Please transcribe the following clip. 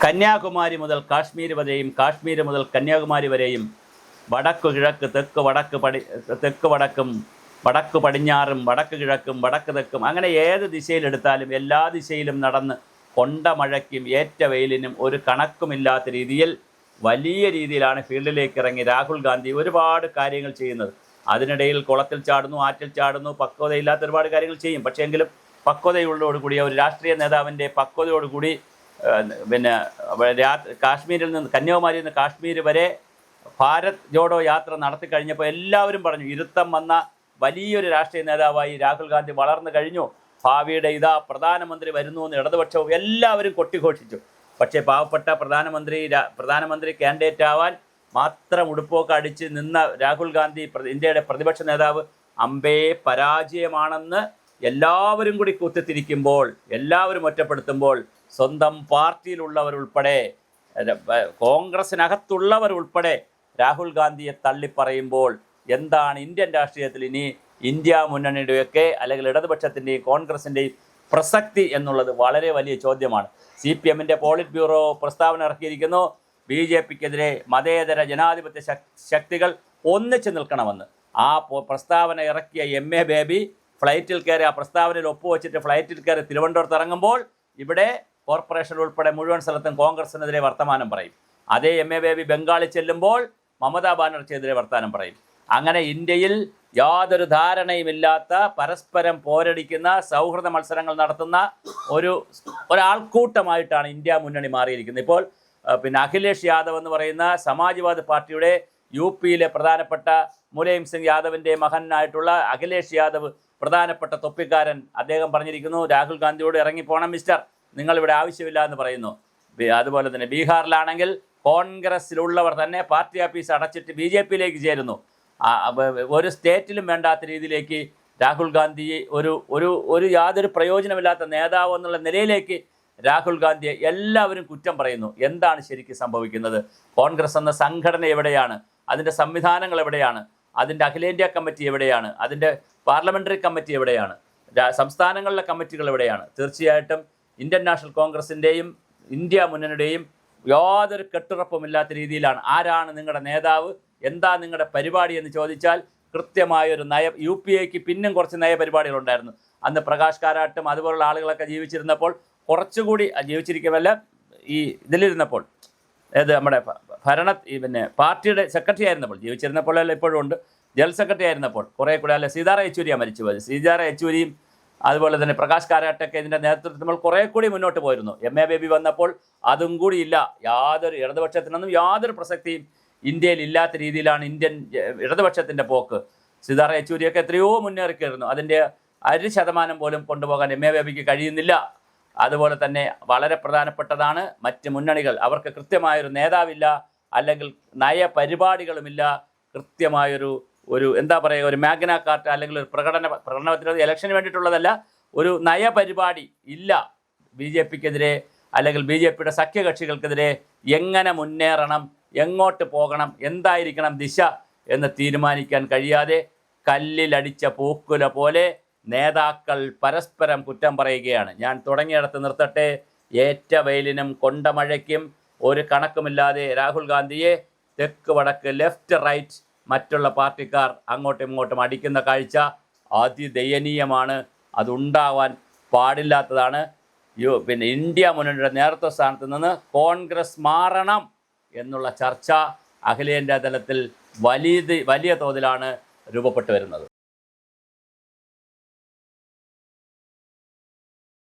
കന്യാകുമാരി മുതൽ കാശ്മീർ വരെയും കാശ്മീർ മുതൽ കന്യാകുമാരി വരെയും വടക്കു കിഴക്ക് തെക്ക് വടക്കും വടക്ക് പടിഞ്ഞാറും വടക്ക് കിഴക്കും വടക്ക് തെക്കും അങ്ങനെ ഏത് ദിശയിലെടുത്താലും എല്ലാ ദിശയിലും നടന്ന് കൊണ്ട മഴയ്ക്കും ഏറ്റ വെയിലിനും ഒരു കണക്കുമില്ലാത്ത രീതിയിൽ വലിയ രീതിയിലാണ് ഫീൽഡിലേക്ക് ഇറങ്ങി രാഹുൽ ഗാന്ധി ഒരുപാട് കാര്യങ്ങൾ ചെയ്യുന്നത്. അതിനിടയിൽ കുളത്തിൽ ചാടുന്നു, ആറ്റിൽ ചാടുന്നു, പക്വതയില്ലാത്ത ഒരുപാട് കാര്യങ്ങൾ ചെയ്യും. പക്ഷേ എങ്കിലും പക്വതയോടുകൂടി ഒരു രാഷ്ട്രീയ നേതാവിൻ്റെ പക്വതയോടുകൂടി കാശ്മീരിൽ നിന്ന് കന്യാകുമാരിയിൽ നിന്ന് കാശ്മീർ വരെ ഭാരത് ജോഡോ യാത്ര നടത്തി കഴിഞ്ഞപ്പോൾ എല്ലാവരും പറഞ്ഞു ഇരുത്തം വന്ന വലിയൊരു രാഷ്ട്രീയ നേതാവായി രാഹുൽ ഗാന്ധി വളർന്നു കഴിഞ്ഞു, ഭാവിയുടെ പ്രധാനമന്ത്രി വരുന്നു എന്ന് ഇടതുപക്ഷവും എല്ലാവരും കൊട്ടിഘോഷിച്ചു. പക്ഷേ പാവപ്പെട്ട പ്രധാനമന്ത്രി കാൻഡിഡേറ്റ് ആവാൻ മാത്രം ഉടുപ്പൊക്കെ അടിച്ച് നിന്ന രാഹുൽ ഗാന്ധി ഇന്ത്യയുടെ പ്രതിപക്ഷ നേതാവ് അമ്പേ പരാജയമാണെന്ന് എല്ലാവരും കൂടി കുത്തിത്തിരിക്കുമ്പോൾ, എല്ലാവരും ഒറ്റപ്പെടുത്തുമ്പോൾ സ്വന്തം പാർട്ടിയിലുള്ളവരുൾപ്പെടെ കോൺഗ്രസിനകത്തുള്ളവരുൾപ്പെടെ രാഹുൽ ഗാന്ധിയെ തള്ളിപ്പറയുമ്പോൾ എന്താണ് ഇന്ത്യൻ രാഷ്ട്രീയത്തിൽ ഇനി ഇന്ത്യ മുന്നണിയുടെയൊക്കെ അല്ലെങ്കിൽ ഇടതുപക്ഷത്തിൻ്റെയും കോൺഗ്രസിൻ്റെയും പ്രസക്തി എന്നുള്ളത് വളരെ വലിയ ചോദ്യമാണ്. CPM-ൻ്റെ പോളിറ്റ് ബ്യൂറോ പ്രസ്താവന ഇറക്കിയിരിക്കുന്നു, BJP-ക്കെതിരെ മതേതര ജനാധിപത്യ ശക്തികൾ ഒന്നിച്ചു നിൽക്കണമെന്ന്. ആ പ്രസ്താവന ഇറക്കിയ MA ബേബി ഫ്ലൈറ്റിൽ കയറി ആ പ്രസ്താവനയിൽ ഒപ്പുവെച്ചിട്ട് ഫ്ലൈറ്റിൽ കയറി തിരുവനന്തപുരത്ത് ഇറങ്ങുമ്പോൾ ഇവിടെ കോർപ്പറേഷൻ ഉൾപ്പെടെ മുഴുവൻ സ്ഥലത്തും കോൺഗ്രസിനെതിരെ വർത്തമാനം പറയും. അതേ MA ബേബി ബംഗാളിൽ ചെല്ലുമ്പോൾ മമതാ ബാനർജിയെതിരെ വർത്തമാനം പറയും. അങ്ങനെ ഇന്ത്യയിൽ യാതൊരു ധാരണയുമില്ലാത്ത പരസ്പരം പോരടിക്കുന്ന സൗഹൃദ മത്സരങ്ങൾ നടത്തുന്ന ഒരാൾക്കൂട്ടമായിട്ടാണ് ഇന്ത്യ മുന്നണി മാറിയിരിക്കുന്നത്. ഇപ്പോൾ അഖിലേഷ് യാദവ് എന്ന് പറയുന്ന സമാജ്വാദി പാർട്ടിയുടെ UP-യിലെ പ്രധാനപ്പെട്ട മുലായം സിംഗ് യാദവിൻ്റെ മകനായിട്ടുള്ള അഖിലേഷ് യാദവ് പ്രധാനപ്പെട്ട തൊപ്പിക്കാരൻ, അദ്ദേഹം പറഞ്ഞിരിക്കുന്നു രാഹുൽ ഗാന്ധിയോട് ഇറങ്ങിപ്പോണം മിസ്റ്റർ, നിങ്ങളിവിടെ ആവശ്യമില്ല എന്ന് പറയുന്നു. അതുപോലെ തന്നെ ബീഹാറിലാണെങ്കിൽ കോൺഗ്രസ്സിലുള്ളവർ തന്നെ പാർട്ടി ഓഫീസ് അടച്ചിട്ട് BJP-യിലേക്ക് ചേരുന്നു. ഒരു സ്റ്റേറ്റിലും വേണ്ടാത്ത രീതിയിലേക്ക് രാഹുൽ ഗാന്ധിയെ ഒരു യാതൊരു പ്രയോജനമില്ലാത്ത നേതാവ് എന്നുള്ള നിലയിലേക്ക് രാഹുൽ ഗാന്ധിയെ എല്ലാവരും കുറ്റം പറയുന്നു. എന്താണ് ശരിക്കും സംഭവിക്കുന്നത്? കോൺഗ്രസ് എന്ന സംഘടന എവിടെയാണ്? അതിൻ്റെ സംവിധാനങ്ങൾ എവിടെയാണ്? അതിൻ്റെ അഖിലേന്ത്യാ കമ്മിറ്റി എവിടെയാണ്? അതിൻ്റെ പാർലമെൻ്ററി കമ്മിറ്റി എവിടെയാണ്? സംസ്ഥാനങ്ങളിലെ കമ്മിറ്റികൾ എവിടെയാണ്? തീർച്ചയായിട്ടും ഇന്ത്യൻ നാഷണൽ കോൺഗ്രസിൻ്റെയും ഇന്ത്യ മുന്നണിയുടെയും യാതൊരു കെട്ടുറപ്പുമില്ലാത്ത രീതിയിലാണ്. ആരാണ് നിങ്ങളുടെ നേതാവ്, എന്താ നിങ്ങളുടെ പരിപാടി എന്ന് ചോദിച്ചാൽ കൃത്യമായൊരു UPA-ക്ക് പിന്നും കുറച്ച് നയപരിപാടികളുണ്ടായിരുന്നു. അന്ന് പ്രകാശ് കാരാട്ടും അതുപോലുള്ള ആളുകളൊക്കെ ജീവിച്ചിരുന്നപ്പോൾ, കുറച്ചുകൂടി ജീവിച്ചിരിക്കുമല്ല ഈ ഇതിലിരുന്നപ്പോൾ, നമ്മുടെ പാർട്ടിയുടെ സെക്രട്ടറി ആയിരുന്നപ്പോൾ, ജീവിച്ചിരുന്നപ്പോൾ അല്ല ഇപ്പോഴും ഉണ്ട്, ജനറൽ സെക്രട്ടറി ആയിരുന്നപ്പോൾ കുറേ കൂടെ അല്ല സീതാറാം യെച്ചൂരിയാണ് മരിച്ചുപോയത്. സീതാറാം യെച്ചൂരിയും അതുപോലെ തന്നെ പ്രകാശ് കാരാട്ടൊക്കെ ഇതിൻ്റെ നേതൃത്വത്തിൽ നമ്മൾ കുറേ കൂടി മുന്നോട്ട് പോയിരുന്നു. MA ബേബി വന്നപ്പോൾ അതും കൂടി ഇല്ല. ഇടതുപക്ഷത്തിനൊന്നും യാതൊരു പ്രസക്തിയും ഇന്ത്യയിൽ ഇല്ലാത്ത രീതിയിലാണ് ഇന്ത്യൻ ഇടതുപക്ഷത്തിൻ്റെ പോക്ക്. സീതാറാം യെച്ചൂരിയൊക്കെ എത്രയോ മുന്നേറിക്കയറുന്നു. അതിൻ്റെ 1% പോലും കൊണ്ടുപോകാൻ MA ബേബിക്ക് കഴിയുന്നില്ല. അതുപോലെ തന്നെ വളരെ പ്രധാനപ്പെട്ടതാണ് മറ്റ് മുന്നണികൾ. അവർക്ക് കൃത്യമായൊരു നേതാവില്ല, അല്ലെങ്കിൽ നയപരിപാടികളുമില്ല. കൃത്യമായൊരു എന്താ പറയുക, ഒരു മാഗ്ന കാർട്ട അല്ലെങ്കിൽ ഒരു പ്രകടനത്തിന് ഇലക്ഷന് വേണ്ടിയിട്ടുള്ളതല്ല, ഒരു നയപരിപാടി ഇല്ല. BJP-ക്കെതിരെ അല്ലെങ്കിൽ BJP-യുടെ സഖ്യകക്ഷികൾക്കെതിരെ എങ്ങനെ മുന്നേറണം, എങ്ങോട്ട് പോകണം, എന്തായിരിക്കണം ദിശ എന്ന് തീരുമാനിക്കാൻ കഴിയാതെ കല്ലിലടിച്ച പൂക്കുല പോലെ നേതാക്കൾ പരസ്പരം കുറ്റം പറയുകയാണ്. ഞാൻ തുടങ്ങിയിടത്ത് നിർത്തട്ടെ. ഏറ്റ വെയിലിനും കൊണ്ട മഴയ്ക്കും ഒരു കണക്കുമില്ലാതെ രാഹുൽ ഗാന്ധിയെ തെക്ക് വടക്ക് ലെഫ്റ്റ് റൈറ്റ് മറ്റുള്ള പാർട്ടിക്കാർ അങ്ങോട്ടും ഇങ്ങോട്ടും അടിക്കുന്ന കാഴ്ച അതിദയനീയമാണ്. അതുണ്ടാവാൻ പാടില്ലാത്തതാണ്. ഇന്ത്യ മുന്നണിയുടെ നേതൃത്വ സ്ഥാനത്ത് നിന്ന് കോൺഗ്രസ് മാറണം എന്നുള്ള ചർച്ച അഖിലേന്ത്യാ തലത്തിൽ വലിയ തോതിലാണ് രൂപപ്പെട്ടു വരുന്നത്.